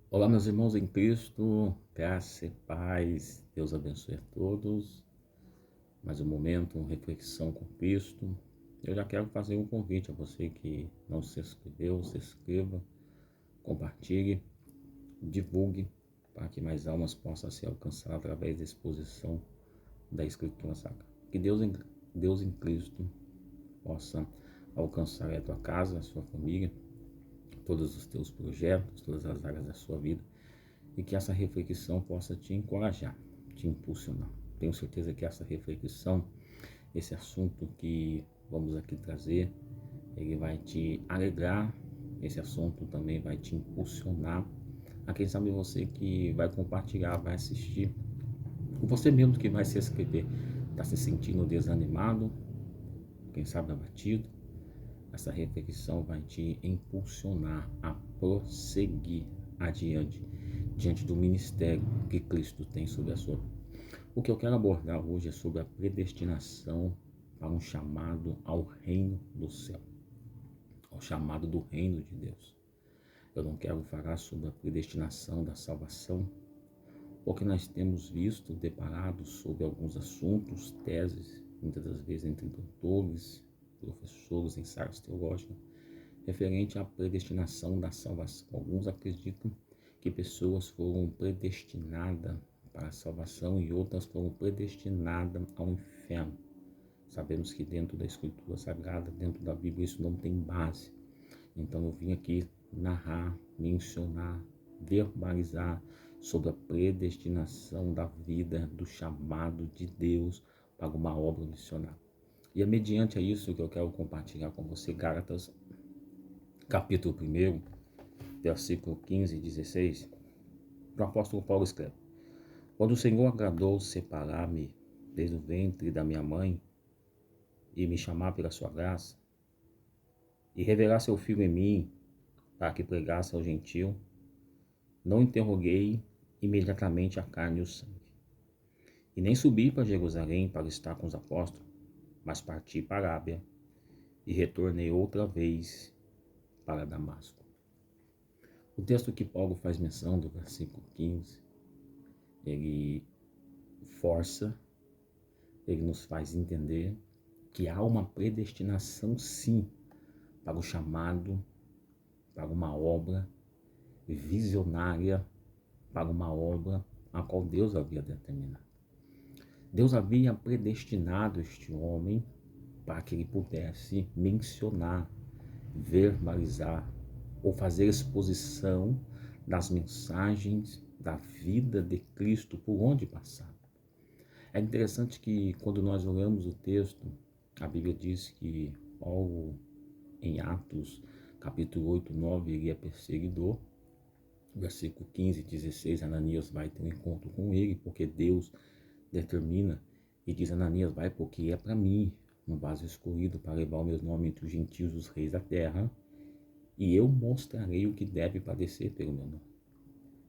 Olá, meus irmãos em Cristo, graça e paz, Deus abençoe a todos. Mais um momento, uma reflexão com Cristo. Eu já quero fazer um convite a você que não se inscreveu, se inscreva, compartilhe, divulgue, para que mais almas possam ser alcançadas através da exposição da Escritura Sagrada. Que Deus em Cristo possa alcançar a tua casa, a sua família, todos os teus projetos, todas as áreas da sua vida, e que essa reflexão possa te encorajar, te impulsionar. Tenho certeza que essa reflexão, esse assunto que vamos aqui trazer, ele vai te alegrar, esse assunto também vai te impulsionar. A quem sabe você que vai compartilhar, vai assistir, ou você mesmo que vai se inscrever, está se sentindo desanimado, quem sabe abatido, essa reflexão vai te impulsionar a prosseguir adiante, diante do ministério que Cristo tem sobre a sua vida. O que eu quero abordar hoje é sobre a predestinação para um chamado ao reino do céu, ao chamado do reino de Deus. Eu não quero falar sobre a predestinação da salvação, porque nós temos visto, deparado sobre alguns assuntos, teses, muitas das vezes entre doutores, professores em áreas teológicas, referente à predestinação da salvação. Alguns acreditam que pessoas foram predestinadas para a salvação e outras foram predestinadas ao inferno. Sabemos que dentro da Escritura Sagrada, dentro da Bíblia, isso não tem base. Então eu vim aqui narrar, mencionar, verbalizar sobre a predestinação da vida, do chamado de Deus para uma obra missionária. E é mediante isso que eu quero compartilhar com você Gálatas, capítulo 1, versículo 15 e 16. O apóstolo Paulo escreve: Quando o Senhor agradou separar-me desde o ventre da minha mãe e me chamar pela sua graça, e revelar seu Filho em mim para que pregasse ao gentio, não interroguei imediatamente a carne e o sangue. E nem subi para Jerusalém para estar com os apóstolos, mas parti para a Arábia e retornei outra vez para Damasco. O texto que Paulo faz menção do versículo 15, ele força, ele nos faz entender que há uma predestinação sim para o chamado, para uma obra visionária, para uma obra a qual Deus havia determinado. Deus havia predestinado este homem para que ele pudesse mencionar, verbalizar ou fazer exposição das mensagens da vida de Cristo por onde passava. É interessante que quando nós olhamos o texto, a Bíblia diz que Paulo, em Atos, capítulo 8, 9, ele é perseguidor. Versículo 15 e 16, Ananias vai ter um encontro com ele, porque Deus determina e diz: Ananias, vai, porque é para mim um vaso escolhido para levar o meu nome entre os gentios, os reis da terra, e eu mostrarei o que deve padecer pelo meu nome.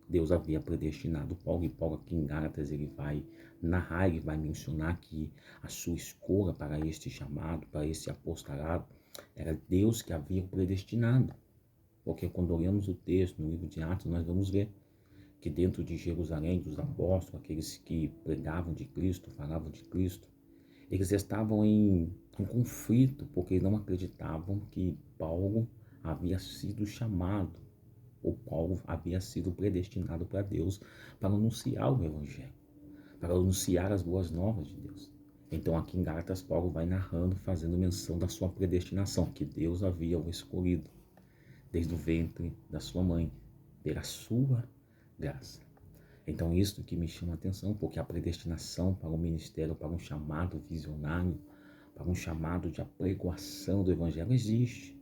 Deus havia predestinado Paulo, e Paulo aqui em Gálatas ele vai narrar, ele vai mencionar que a sua escolha para este chamado, para este apostolado, era Deus que havia predestinado. Porque quando olhamos o texto no livro de Atos, nós vamos ver que dentro de Jerusalém, dos apóstolos, aqueles que pregavam de Cristo, falavam de Cristo, eles estavam em um conflito, porque não acreditavam que Paulo havia sido chamado, ou Paulo havia sido predestinado para Deus para anunciar o Evangelho, para anunciar as boas novas de Deus. Então aqui em Gálatas, Paulo vai narrando, fazendo menção da sua predestinação, que Deus havia o escolhido desde o ventre da sua mãe, pela sua graça. Então isso que me chama a atenção, porque a predestinação para o ministério, para um chamado visionário, para um chamado de apregoação do Evangelho existe.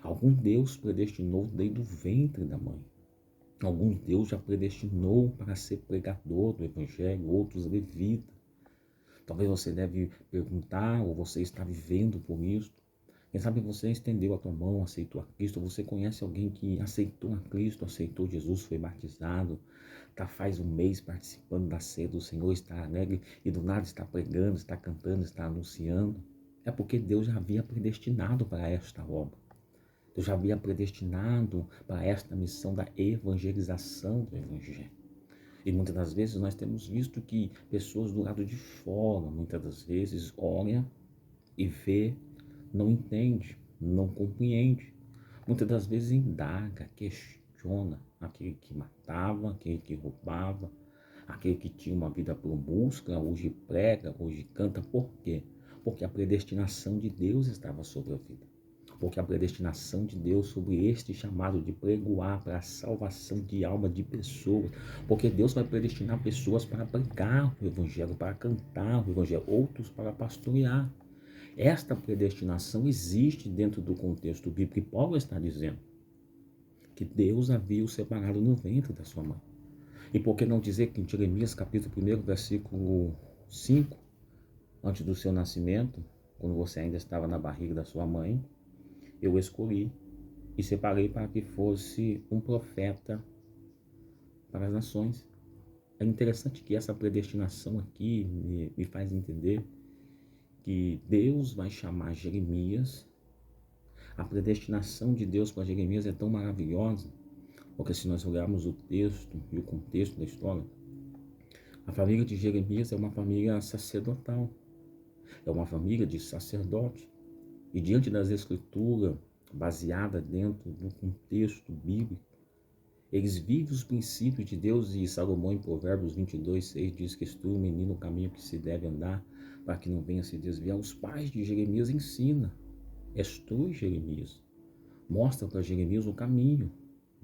Algum Deus predestinou desde o ventre da mãe. Algum Deus já predestinou para ser pregador do Evangelho, outros levitas. Talvez você deve perguntar, ou você está vivendo por isso. Quem sabe você estendeu a tua mão, aceitou a Cristo, você conhece alguém que aceitou a Cristo, aceitou Jesus, foi batizado, está faz um mês participando da ceia do Senhor, está alegre e do nada está pregando, está cantando, está anunciando. É porque Deus já havia predestinado para esta obra. Deus já havia predestinado para esta missão da evangelização do Evangelho. E muitas das vezes nós temos visto que pessoas do lado de fora, muitas das vezes, olham e vê, não entende, não compreende. Muitas das vezes indaga, questiona aquele que matava, aquele que roubava, aquele que tinha uma vida por busca, hoje prega, hoje canta. Por quê? Porque a predestinação de Deus estava sobre a vida. Porque a predestinação de Deus sobre este chamado de pregoar para a salvação de alma de pessoas. Porque Deus vai predestinar pessoas para pregar o Evangelho, para cantar o Evangelho, outros para pastorear. Esta predestinação existe dentro do contexto bíblico. E Paulo está dizendo que Deus havia o separado no ventre da sua mãe. E por que não dizer que em Jeremias capítulo 1, versículo 5, antes do seu nascimento, quando você ainda estava na barriga da sua mãe, eu escolhi e separei para que fosse um profeta para as nações. É interessante que essa predestinação aqui me faz entender que Deus vai chamar Jeremias. A predestinação de Deus para Jeremias é tão maravilhosa, porque se nós olharmos o texto e o contexto da história, a família de Jeremias é uma família sacerdotal, é uma família de sacerdote. E diante das escrituras, baseada dentro do contexto bíblico, eles vivem os princípios de Deus. E Salomão, em Provérbios 22:6, diz que instrui o menino o caminho que se deve andar, para que não venha se desviar. Os pais de Jeremias ensinam, instrui Jeremias, mostra para Jeremias o caminho,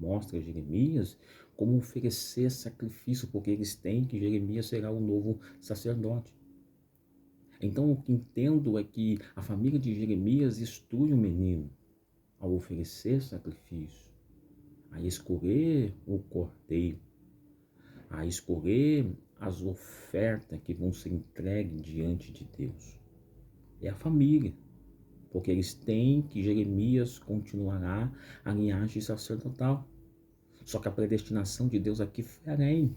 mostra a Jeremias como oferecer sacrifício, porque eles têm que Jeremias será o novo sacerdote. Então, o que entendo é que a família de Jeremias instrui o menino ao oferecer sacrifício, a escolher o cordeiro, a escolher as ofertas que vão ser entregues diante de Deus. É a família, porque eles têm que Jeremias continuará a linhagem sacerdotal. Só que a predestinação de Deus aqui foi além.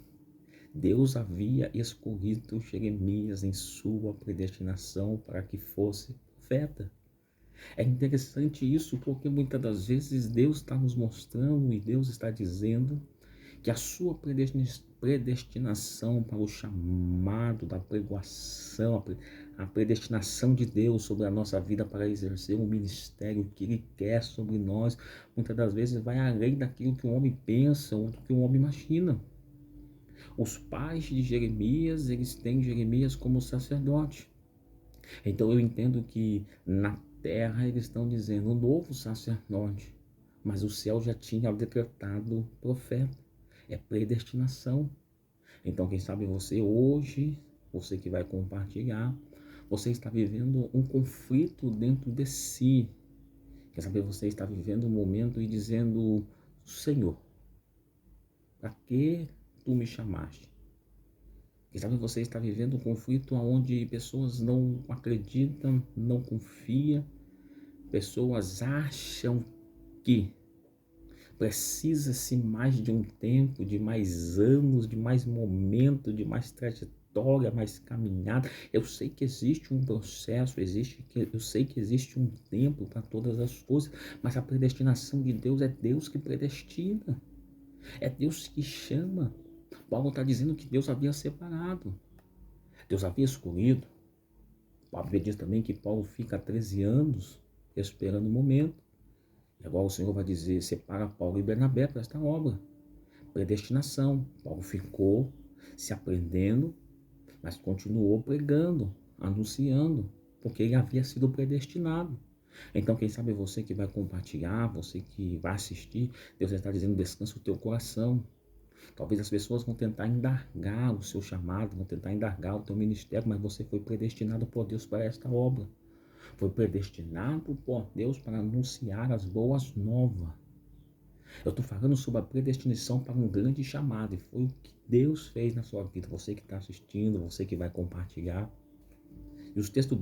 Deus havia escolhido Jeremias em sua predestinação para que fosse profeta. É interessante isso, porque muitas das vezes Deus está nos mostrando e Deus está dizendo que a sua predestinação para o chamado da pregoação, a predestinação de Deus sobre a nossa vida para exercer um ministério que Ele quer sobre nós, muitas das vezes vai além daquilo que o homem pensa ou do que o homem imagina. Os pais de Jeremias, eles têm Jeremias como sacerdote. Então eu entendo que na terra eles estão dizendo o novo sacerdote, mas o céu já tinha decretado profeta. É predestinação. Então quem sabe você hoje, você que vai compartilhar, você está vivendo um conflito dentro de si. Quem sabe você está vivendo um momento e dizendo, Senhor, para que tu me chamaste? Quem sabe você está vivendo um conflito onde pessoas não acreditam, não confiam, pessoas acham que precisa-se mais de um tempo, de mais anos, de mais momento, de mais trajetória, mais caminhada. Eu sei que existe um processo, eu sei que existe um tempo para todas as coisas, mas a predestinação de Deus é Deus que predestina, é Deus que chama. Paulo está dizendo que Deus havia separado, Deus havia escolhido. A Bíblia diz também que Paulo fica 13 anos esperando o momento. E agora o Senhor vai dizer, separa Paulo e Bernabé para esta obra. Predestinação. Paulo ficou se aprendendo, mas continuou pregando, anunciando, porque ele havia sido predestinado. Então, quem sabe você que vai compartilhar, você que vai assistir, Deus está dizendo, descansa o teu coração. Talvez as pessoas vão tentar indagar o seu chamado, vão tentar indagar o teu ministério, mas você foi predestinado por Deus para esta obra. Foi predestinado por Deus para anunciar as boas novas. Eu estou falando sobre a predestinação para um grande chamado, e foi o que Deus fez na sua vida. Você que está assistindo, você que vai compartilhar. E os textos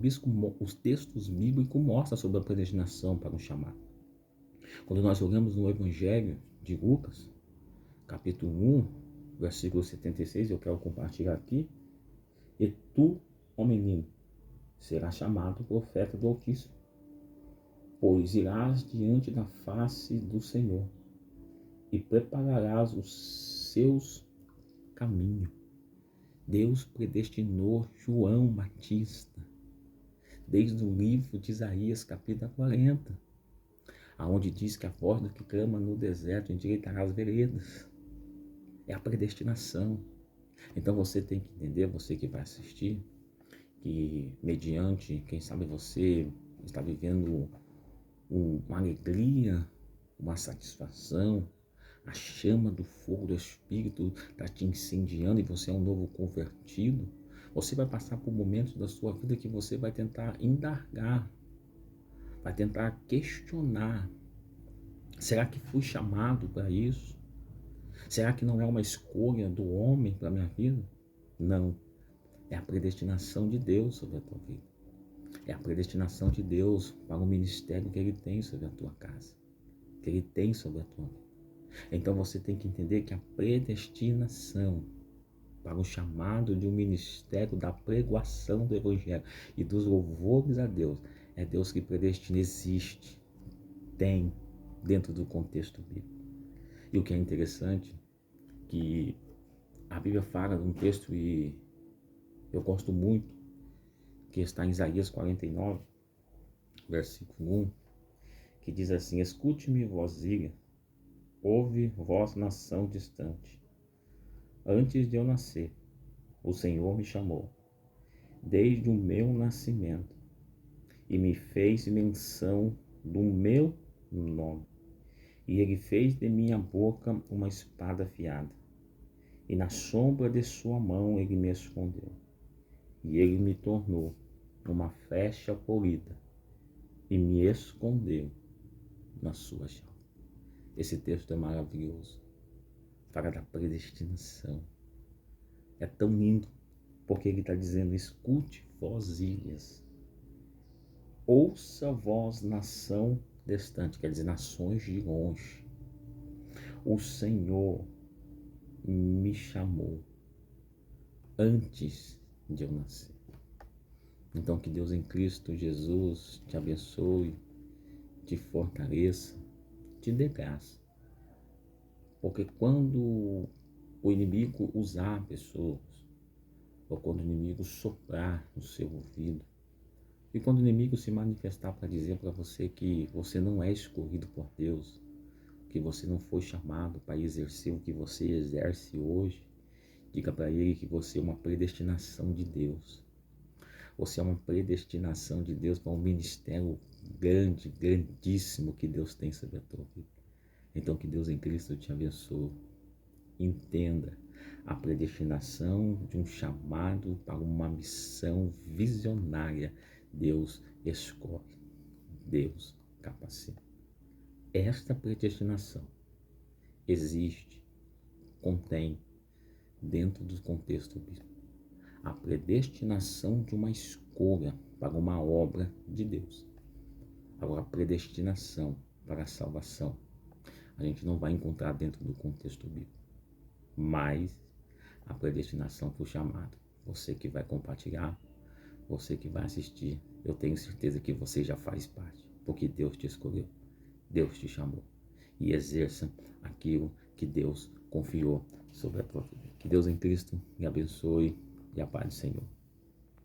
bíblicos mostram sobre a predestinação para um chamado. Quando nós olhamos no Evangelho de Lucas, capítulo 1, versículo 76, eu quero compartilhar aqui. E tu, ó menino, serás chamado profeta do Altíssimo. pois irás diante da face do Senhor e prepararás os seus caminhos. Deus predestinou João Batista desde o livro de Isaías, capítulo 40, aonde diz que a voz do que clama no deserto endireitará as veredas. É a predestinação. Então você tem que entender, você que vai assistir, que mediante, quem sabe você está vivendo uma alegria, uma satisfação, a chama do fogo do Espírito está te incendiando e você é um novo convertido. Você vai passar por momentos da sua vida que você vai tentar indagar, vai tentar questionar. Será que fui chamado para isso? Será que não é uma escolha do homem para a minha vida? Não. É a predestinação de Deus sobre a tua vida. É a predestinação de Deus para o ministério que Ele tem sobre a tua casa, que Ele tem sobre a tua vida. Então você tem que entender que a predestinação para o chamado de um ministério da pregoação do Evangelho e dos louvores a Deus, é Deus que predestina, existe, tem, dentro do contexto bíblico. E o que é interessante, que a Bíblia fala de um texto, e eu gosto muito, que está em Isaías 49, versículo 1, que diz assim: escute-me, vós ilha, ouve, vós nação distante. Antes de eu nascer, o Senhor me chamou, desde o meu nascimento, e me fez menção do meu nome. E Ele fez de minha boca uma espada afiada, e na sombra de sua mão Ele me escondeu. E Ele me tornou uma flecha polida, e me escondeu na sua chave. Esse texto é maravilhoso, fala da predestinação. É tão lindo, porque ele está dizendo: escute, vós ilhas, ouça, vós nação distante, quer dizer, nações de longe. O Senhor me chamou antes de eu nascer. Então que Deus em Cristo Jesus te abençoe, te fortaleça, te dê graça. Porque quando o inimigo usar pessoas, ou quando o inimigo soprar no seu ouvido, e quando o inimigo se manifestar para dizer para você que você não é escolhido por Deus, que você não foi chamado para exercer o que você exerce hoje, diga para ele que você é uma predestinação de Deus. Você é uma predestinação de Deus para um ministério grande, grandíssimo que Deus tem sobre a tua vida. Então que Deus em Cristo te abençoe. Entenda a predestinação de um chamado para uma missão visionária. Deus escolhe, Deus capacita. Esta predestinação existe, contém, dentro do contexto bíblico, a predestinação de uma escolha para uma obra de Deus. Agora, a predestinação para a salvação, a gente não vai encontrar dentro do contexto bíblico, mas a predestinação para o chamado. Você que vai compartilhar, você que vai assistir, eu tenho certeza que você já faz parte, porque Deus te escolheu, Deus te chamou, e exerça aquilo que Deus confiou sobre a tua vida. Que Deus em Cristo me abençoe e a paz do Senhor.